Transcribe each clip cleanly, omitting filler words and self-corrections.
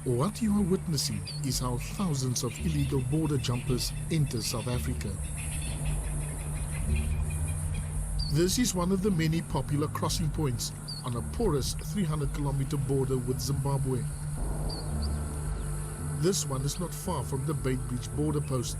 What you are witnessing is how thousands of illegal border jumpers enter South Africa. This is one of the many popular crossing points on a porous 300-kilometer border with Zimbabwe. This one is not far from the Beitbridge border post.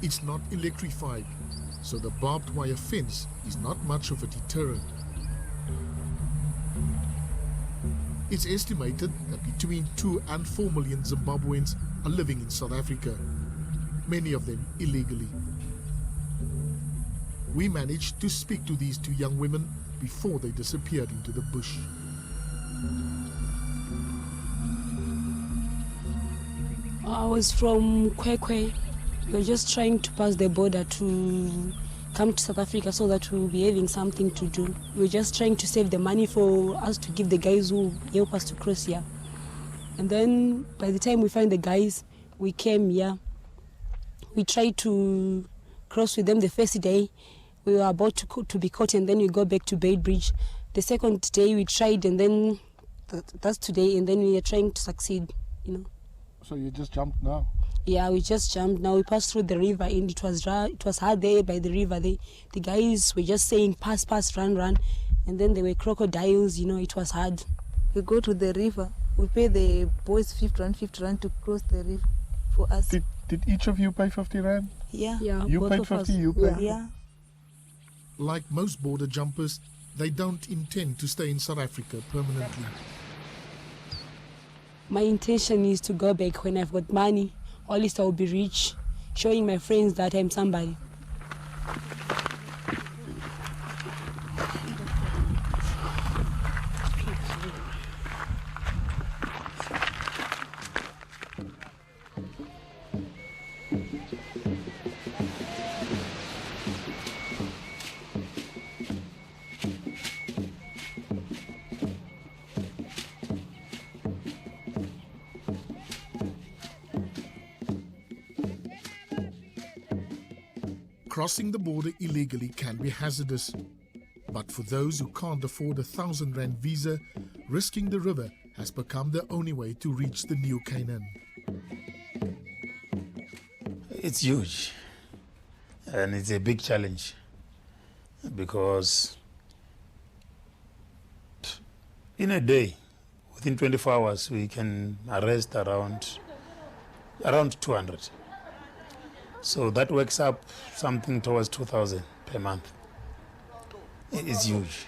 It's not electrified, so the barbed wire fence is not much of a deterrent. It's estimated that between 2 and 4 million Zimbabweans are living in South Africa, many of them illegally. We managed to speak to these 2 young women before they disappeared into the bush. I was from Kwekwe. We were just trying to pass the border to come to South Africa so that we'll be having something to do. We're just trying to save the money for us to give the guys who help us to cross here. And then by the time we find the guys, we came here. We tried to cross with them the first day. We were about to be caught, and then we go back to Beitbridge. The second day we tried, and then that's today, and then we are trying to succeed, you know. So you just jumped now? Yeah, we just jumped. Now we passed through the river, and it was hard there by the river. The guys were just saying, pass, run. And then there were crocodiles, you know, it was hard. We go to the river. We pay the boys 50 rand to cross the river for us. Did each of you pay 50 rand? Yeah. You paid 50, you paid? Yeah. Like most border jumpers, they don't intend to stay in South Africa permanently. My intention is to go back when I've got money. At least I'll be rich, showing my friends that I'm somebody. Crossing the border illegally can be hazardous, but for those who can't afford a 1,000 rand visa, risking the river has become the only way to reach the new Canaan. It's huge, and it's a big challenge, because in a day, within 24 hours, we can arrest around 200. So that works up something towards 2,000 per month. It's huge.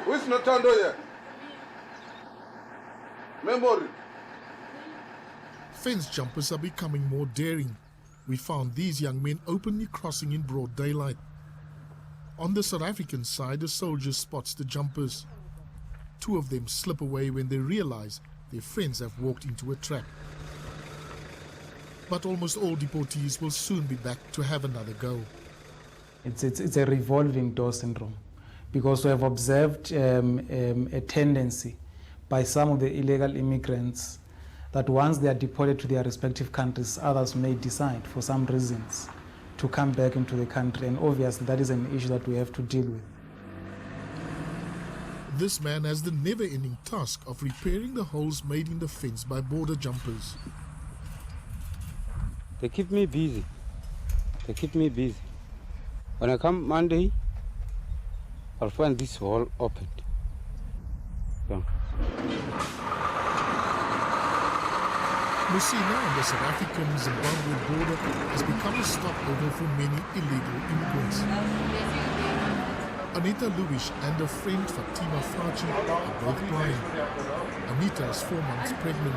Who's Notando here? Memory. Fence jumpers are becoming more daring. We found these young men openly crossing in broad daylight. On the South African side, a soldier spots the jumpers. 2 of them slip away when they realize their friends have walked into a trap. But almost all deportees will soon be back to have another go. It's a revolving door syndrome, because we have observed a tendency by some of the illegal immigrants that once they are deported to their respective countries, others may decide for some reasons to come back into the country, and obviously that is an issue that we have to deal with. This man has the never-ending task of repairing the holes made in the fence by border jumpers. They keep me busy. When I come Monday, I'll find this hole opened. Yeah. Musina on the South African-Zimbabwe border has become a stopover for many illegal immigrants. Anita Lewis and her friend Fatima Fachi are both blind. Anita is 4 months pregnant.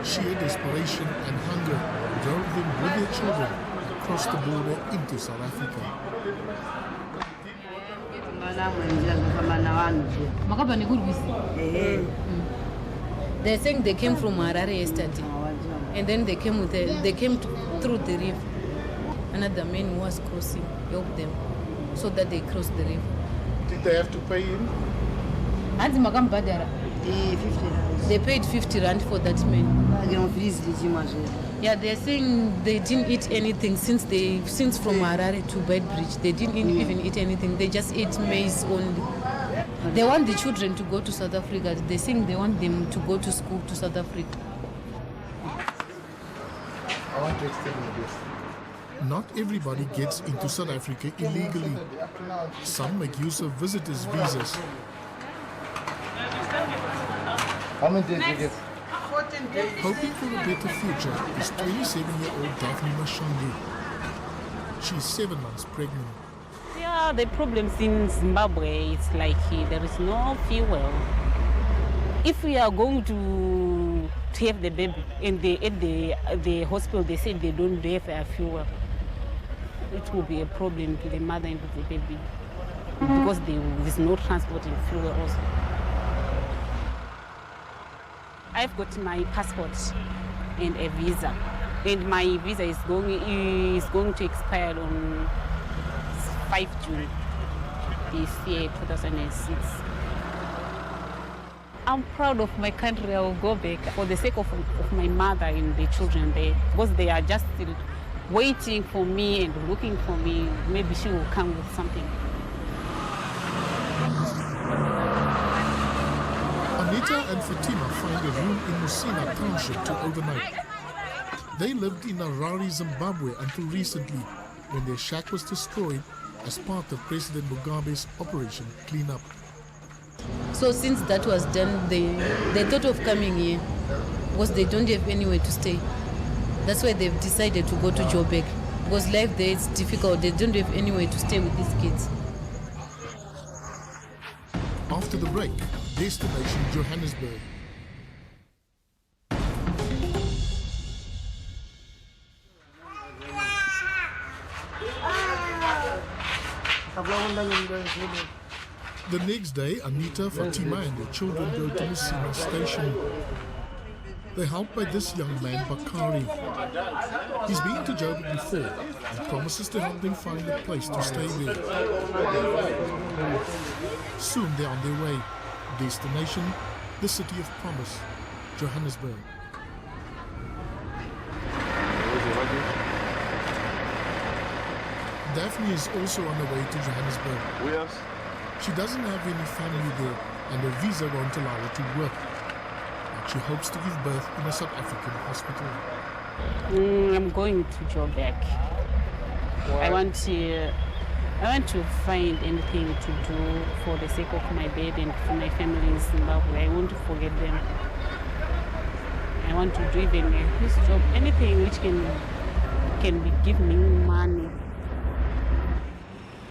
Sheer desperation and hunger drove them with their children across the border into South Africa. They're saying they came from Harare yesterday, and then they came through the river. Another man who was crossing helped them so that they crossed the river. Did they have to pay him? They paid 50 rand for that man. Yeah, they're saying they didn't eat anything since from Harare to Beitbridge. They didn't even eat anything. They just ate maize only. They want the children to go to South Africa. They think they want them to go to school to South Africa. I want to extend this. Not everybody gets into South Africa illegally. Some make use of visitors' visas. How many days do you get? Hoping for a better future is 27-year-old Daphne Mashangi. She's 7 months pregnant. Yeah, the problems in Zimbabwe, it's like there is no fuel. If we are going to have the baby and at the hospital they say they don't have fuel, it will be a problem to the mother and to the baby because there's no transport and fuel also. I've got my passport and a visa, and my visa is going to expire on 5 June this year, 2006. I'm proud of my country. I will go back for the sake of my mother and the children there, because they are just still waiting for me and looking for me. Maybe she will come with something. Anita and Fatima find a room in Musina Township to overnight. They lived in Harare, Zimbabwe until recently, when their shack was destroyed as part of President Mugabe's Operation Cleanup. So since that was done, they thought of coming here because they don't have anywhere to stay. That's why they've decided to go to Joburg, because life there is difficult. They don't have anywhere to stay with these kids. After the break, destination Johannesburg. The next day, Anita, Fatima and their children go to Musina station. They're helped by this young man, Bakari. He's been to Joburg before and promises to help them find a place to stay there. Soon they're on their way. Destination, the city of promise, Johannesburg. Daphne is also on her way to Johannesburg. She doesn't have any family there and her visa won't allow her to work. But she hopes to give birth in a South African hospital. I'm going to Joburg. I want to find anything to do for the sake of my baby and for my family in Zimbabwe. I want to forget them. I want to do even this job, anything which give me money.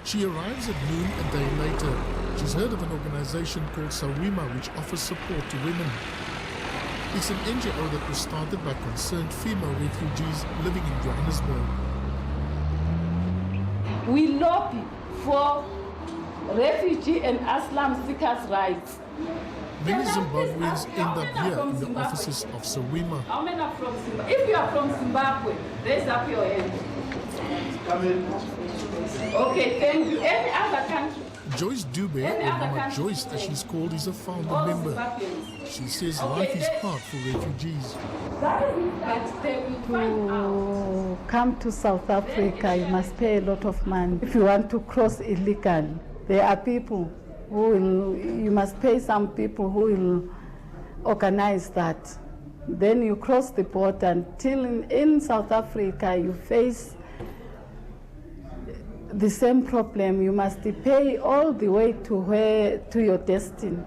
She arrives at noon a day later. She's heard of an organization called Sawima which offers support to women. It's an NGO that was started by concerned female refugees living in Johannesburg. We lobby for refugee and asylum seekers' rights. Many Zimbabweans end up here in the offices of Sawima. How many are from Zimbabwe? If you are from Zimbabwe, raise up your hand. Okay, thank you. Any other country? Joyce Dube, or Mama Joyce as she's called, is a founder member. She says life is hard for refugees. To come to South Africa, you must pay a lot of money. If you want to cross illegally, there are people who will, you must pay some people who will organize that. Then you cross the border until in South Africa you face the same problem. You must pay all the way to your destiny.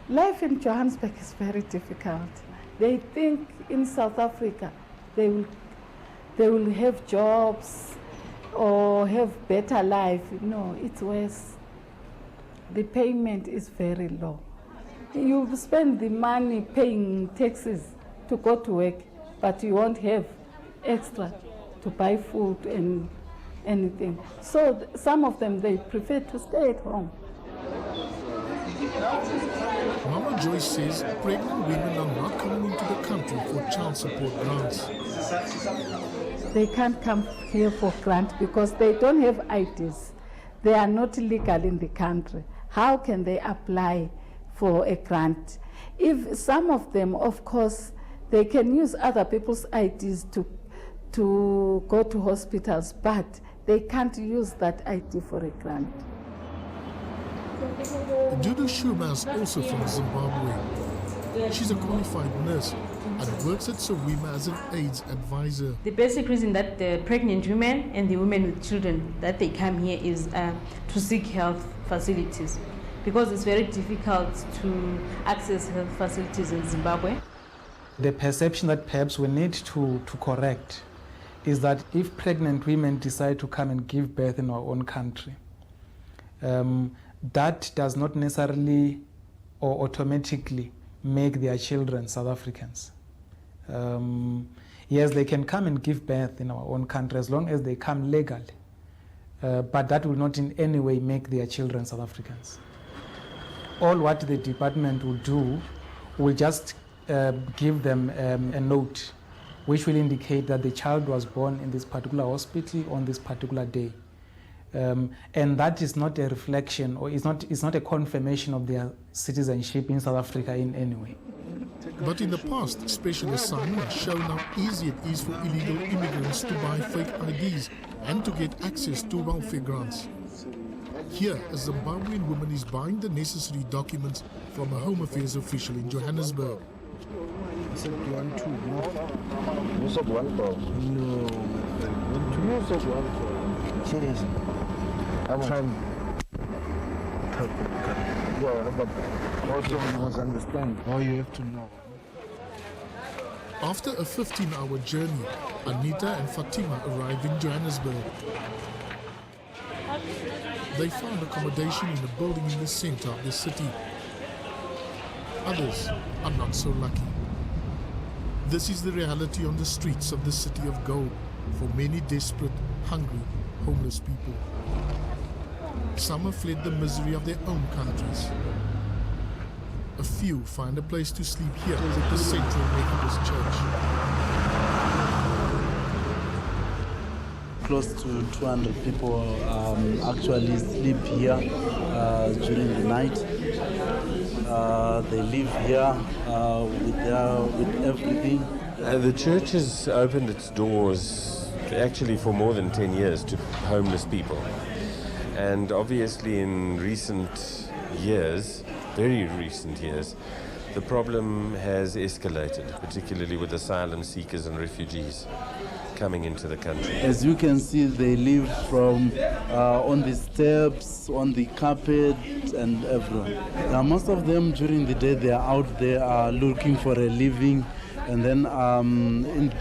Life in Johannesburg is very difficult. They think in South Africa they will have jobs or have better life. No, it's worse. The payment is very low. You spend the money paying taxes to go to work, but you won't have extra to buy food and anything. So some of them, they prefer to stay at home. Mama Joyce says pregnant women are not coming into the country for child support grants. They can't come here for grant because they don't have IDs. They are not legal in the country. How can they apply for a grant? If some of them, of course, they can use other people's IDs to go to hospitals, but they can't use that ID for a grant. Dudu Shuma is also from Zimbabwe. She's a qualified nurse and works at Sowima as an AIDS advisor. The basic reason that the pregnant women and the women with children that they come here is to seek health facilities, because it's very difficult to access health facilities in Zimbabwe. The perception that perhaps we need to correct is that if pregnant women decide to come and give birth in our own country, that does not necessarily or automatically make their children South Africans. Yes, they can come and give birth in our own country as long as they come legally, but that will not in any way make their children South Africans. All what the department will do will just give them a note which will indicate that the child was born in this particular hospital on this particular day. And that is not a reflection, or it's not a confirmation of their citizenship in South Africa in any way. But in the past, Specialist Simon has shown how easy it is for illegal immigrants to buy fake IDs and to get access to welfare grants. Here, a Zimbabwean woman is buying the necessary documents from a Home Affairs official in Johannesburg. Seriously. I'm trying. Yeah, but also you must understand how you have to know. After a 15-hour journey, Anita and Fatima arrive in Johannesburg. They found accommodation in a building in the center of the city. Others are not so lucky. This is the reality on the streets of the city of gold for many desperate, hungry, homeless people. Some have fled the misery of their own countries. A few find a place to sleep here at the Central Methodist Church. Close to 200 people actually sleep here during the night. They live here with everything. The church has opened its doors actually for more than 10 years to homeless people. And obviously in recent years, very recent years, the problem has escalated, particularly with asylum seekers and refugees coming into the country. As you can see, they live from on the steps, on the carpet, and everywhere. Most of them during the day they are out there looking for a living, and then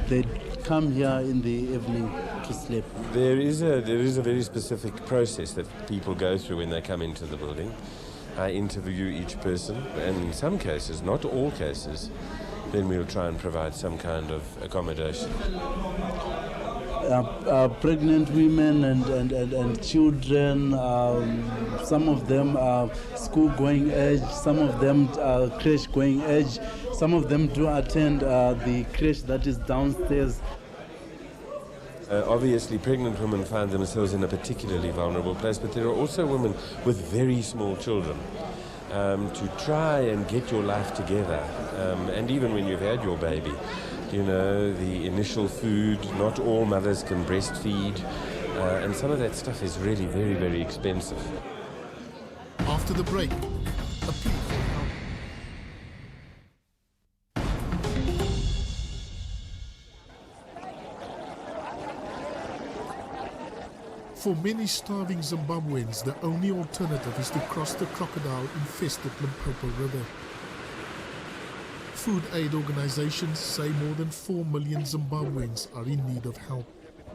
they come here in the evening to sleep. There is a very specific process that people go through when they come into the building. I interview each person, and in some cases, not all cases, then we'll try and provide some kind of accommodation. Pregnant women and children, some of them are school-going age, some of them are creche-going age, some of them do attend the creche that is downstairs. Obviously, pregnant women find themselves in a particularly vulnerable place, but there are also women with very small children. To try and get your life together, and even when you've had your baby, you know, the initial food, not all mothers can breastfeed, and some of that stuff is really very, very expensive. After the break, a plea for help. For many starving Zimbabweans, the only alternative is to cross the crocodile-infested Limpopo River. Food aid organizations say more than 4 million Zimbabweans are in need of help.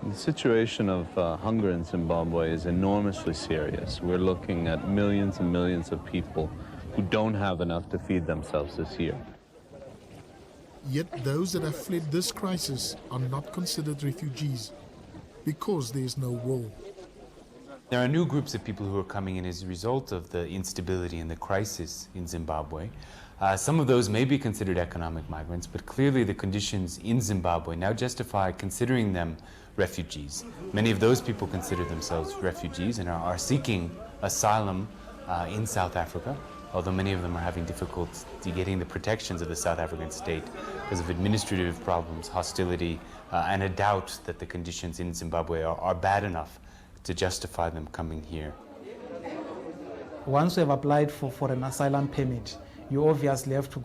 The situation of hunger in Zimbabwe is enormously serious. We're looking at millions and millions of people who don't have enough to feed themselves this year. Yet those that have fled this crisis are not considered refugees because there is no war. There are new groups of people who are coming in as a result of the instability and the crisis in Zimbabwe. Some of those may be considered economic migrants, but clearly the conditions in Zimbabwe now justify considering them refugees. Many of those people consider themselves refugees and are seeking asylum in South Africa, although many of them are having difficulty getting the protections of the South African state because of administrative problems, hostility, and a doubt that the conditions in Zimbabwe are bad enough to justify them coming here. once you have applied for an asylum permit, you obviously have to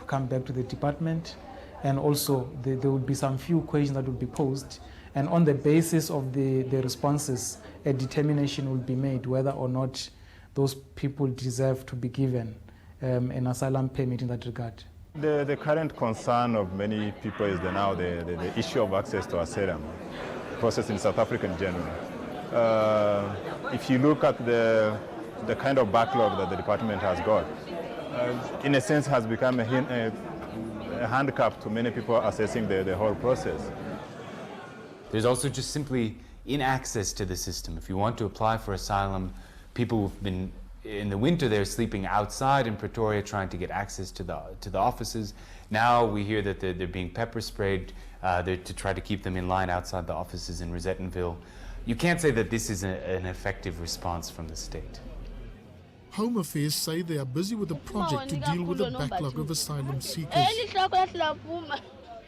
come back to the department, and also there will be some few questions that will be posed, and on the basis of the responses, a determination will be made whether or not those people deserve to be given an asylum permit in that regard. The current concern of many people is the issue of access to asylum process in South Africa in general. If you look at the kind of backlog that the department has got, in a sense has become a handicap to many people assessing the whole process. There's also just simply inaccess to the system. If you want to apply for asylum, people who've been in the winter they're sleeping outside in Pretoria trying to get access to the offices. Now we hear that they're being pepper sprayed to try to keep them in line outside the offices in Rosettenville. You can't say that this is an effective response from the state. Home Affairs say they are busy with a project to deal with the backlog of asylum seekers.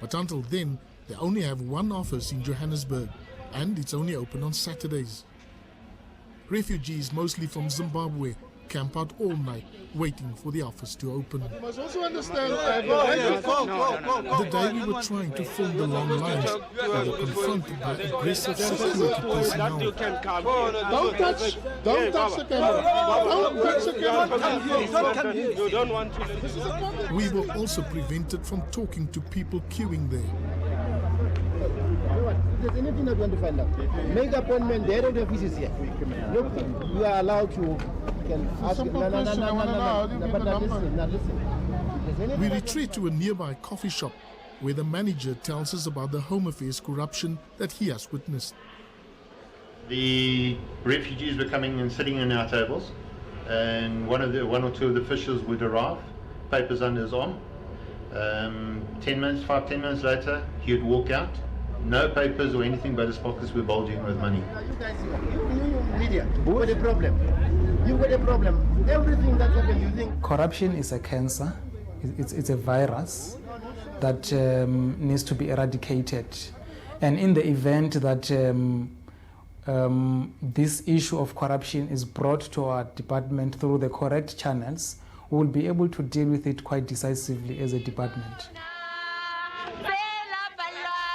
But until then, they only have one office in Johannesburg, and it's only open on Saturdays. Refugees, mostly from Zimbabwe, camp out all night, waiting for the office to open. You must also understand. The day we were trying to form the long lines, we were confronted by aggressive security personnel. Don't touch the camera. Don't touch the camera. You don't want to. We were also prevented from talking to people queuing there. If there's anything that you want to find out, make the appointment. There are the offices here. Look, you are allowed to. We retreat to a nearby coffee shop where the manager tells us about the Home Affairs corruption that he has witnessed. The refugees were coming and sitting in our tables, and one or two of the officials would arrive, papers under his arm. 10 minutes later, he would walk out. No papers or anything, but his pockets were bulging with money. You guys, you've got a problem. You've got a problem. Everything that's happened, you think. Corruption is a cancer. It's a virus that needs to be eradicated. And in the event that this issue of corruption is brought to our department through the correct channels, we will be able to deal with it quite decisively as a department.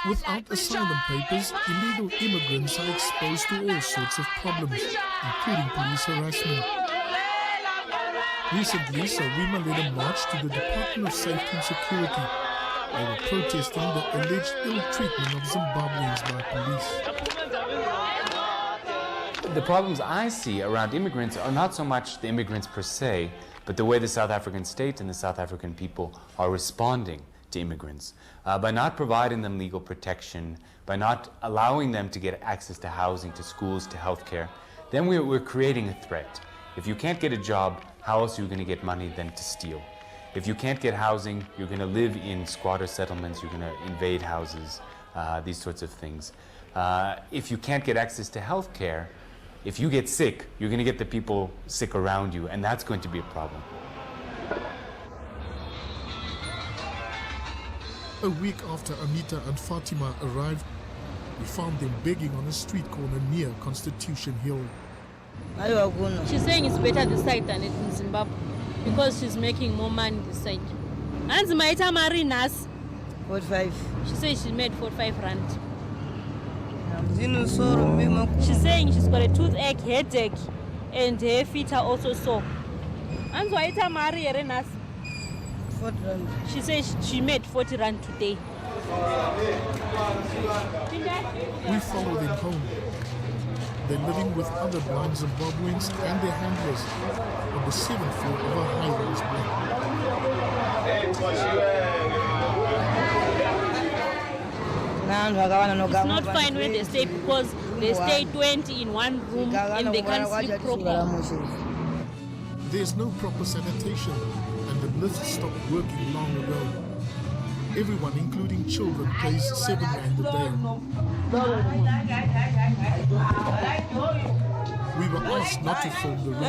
Without asylum papers, illegal immigrants are exposed to all sorts of problems, including police harassment. Recently, Sawima led a march to the Department of Safety and Security. They were protesting the alleged ill treatment of Zimbabweans by police. The problems I see around immigrants are not so much the immigrants per se, but the way the South African state and the South African people are responding to immigrants. By not providing them legal protection, by not allowing them to get access to housing, to schools, to healthcare, then we're creating a threat. If you can't get a job, how else are you going to get money than to steal? If you can't get housing, you're going to live in squatter settlements, you're going to invade houses, these sorts of things. If you can't get access to healthcare, if you get sick, you're going to get the people sick around you, and that's going to be a problem. A week after Anita and Fatima arrived, we found them begging on a street corner near Constitution Hill. She's saying it's better this side than it in Zimbabwe because she's making more money this side. And Maita Marinas 45. She says she made 45 rand. She's saying she's got a toothache, headache, and her feet are also sore. And Maita Marinas. She says she made 40 rand today. We follow them home. They're living with other blind Zimbabweans and their handlers on the 7th floor of a high-rise block. It's not fine where they stay because they stay 20 in one room and they can't sleep properly. There's no proper sanitation, and the lifts stopped working long ago. Everyone, including children, pays 7 rand a day. We were asked not to film the room.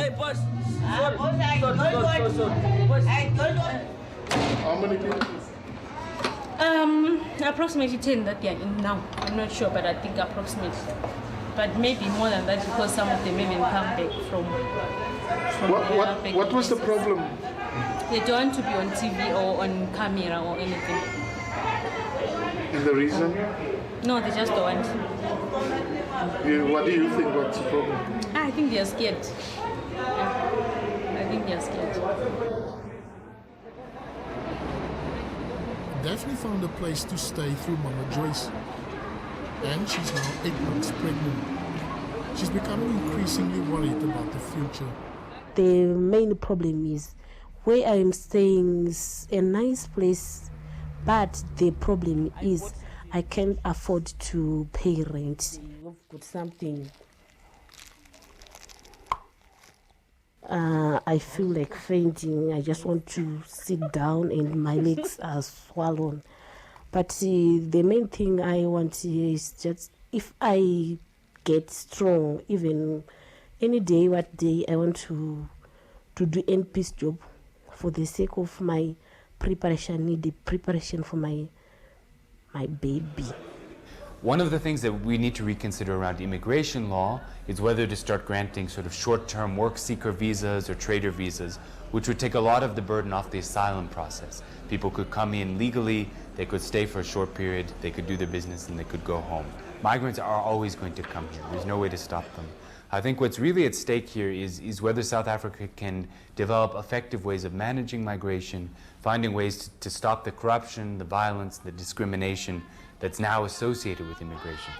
How many kids? Approximately 10 that they are in now. I'm not sure, but I think approximately. but maybe more than that because some of them even come back from What was the problem? They don't want to be on TV or on camera or anything. And the reason? No, they just don't want. What do you think? What's the problem? I think they are scared. I think they are scared. Daphne found a place to stay through Mama Joyce. And she's now 8 months pregnant. She's becoming increasingly worried about the future. The main problem is where I'm staying is a nice place, but the problem is I can't afford to pay rent. I've got something. I feel like fainting. I just want to sit down and my legs are swollen. But the main thing I want is just if I get strong, even any day, what day, I want to do NP's job for the sake of my preparation, need the preparation for my baby. One of the things that we need to reconsider around immigration law is whether to start granting sort of short-term work seeker visas or trader visas, which would take a lot of the burden off the asylum process. People could come in legally, they could stay for a short period, they could do their business, and they could go home. Migrants are always going to come here. There's no way to stop them. I think what's really at stake here is whether South Africa can develop effective ways of managing migration, finding ways to stop the corruption, the violence, the discrimination that's now associated with immigration.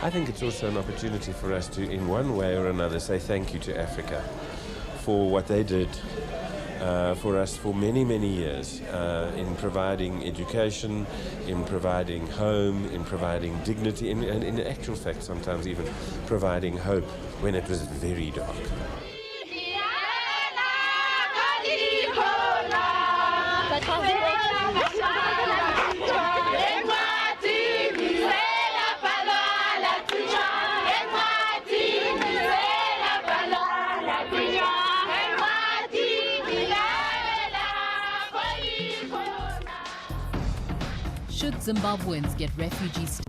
I think it's also an opportunity for us to, in one way or another, say thank you to Africa for what they did for us for many, many years in providing education, in providing home, in providing dignity, and in actual fact sometimes even providing hope when it was very dark. Should Zimbabweans get refugee status?